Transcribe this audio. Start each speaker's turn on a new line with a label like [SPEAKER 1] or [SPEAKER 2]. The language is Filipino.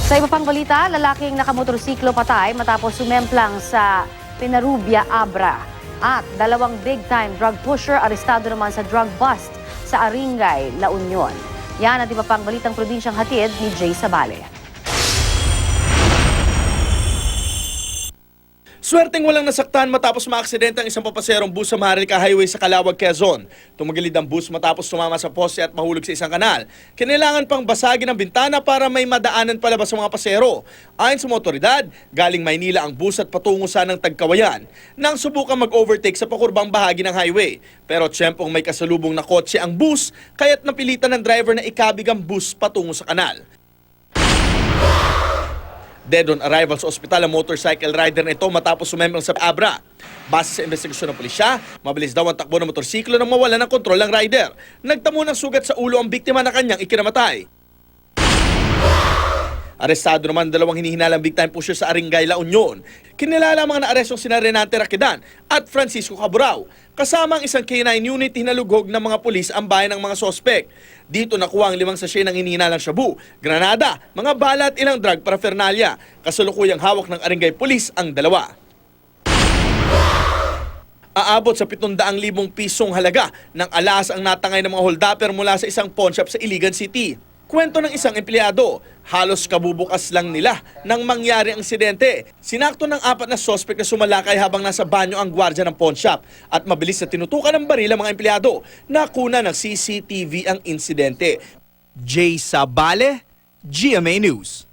[SPEAKER 1] Sa iba pang balita, lalaking nakamotorsiklo patay matapos sumemplang sa Penarubia, Abra. At dalawang big-time drug pusher arestado naman sa drug bust sa Aringay, La Union. Yan at iba pang balitang probinsyang hatid ni Jay Sabale.
[SPEAKER 2] Swerteng walang nasaktan matapos maaksidente ang isang papaserong bus sa Maharlika Highway sa Calawag, Quezon. Tumagilid ang bus matapos tumama sa poste at mahulog sa isang kanal. Kinailangan pang basagin ang bintana para may madaanan palabas sa mga pasero. Ayon sa mga otoridad, galing Maynila ang bus at patungo sanang Tagkawayan nang subukan mag-overtake sa pakurbang bahagi ng highway. Pero tiyempong may kasalubong na kotse ang bus, kaya't napilitan ng driver na ikabig ang bus patungo sa kanal. Dead on arrival sa ospital ang motorcycle rider na ito matapos sumemplang sa Abra. Base sa investigasyon ng pulisya, mabilis daw ang takbo ng motorsiklo nang mawala ng kontrol ang rider. Nagtamo ng sugat sa ulo ang biktima na kanyang ikinamatay. Arestado naman dalawang hinihinalang big-time pusher sa Aringay, La Union. Kinilala ang mga naarestong sina Renante Raquidan at Francisco Caburao. Kasama ang isang K9 unit, hinalugog ng mga pulis ang bayan ng mga sospek. Dito nakuha ang 5 sachet ng hinihinalang shabu, granada, mga bala at ilang drug paraphernalia. Kasalukuyang hawak ng Aringay Police ang dalawa. Aabot sa 700,000 pisong halaga ng alas ang natangay ng mga holdapper mula sa isang pawn shop sa Iligan City. Kwento ng isang empleyado, halos kabubukas lang nila nang mangyari ang insidente. Sinakto ng 4 na sospek na sumalakay habang nasa banyo ang gwardya ng pawn shop at mabilis na tinutukan ng baril ang mga empleyado. Nakuna ng CCTV ang insidente. Jay Sabale, GMA News.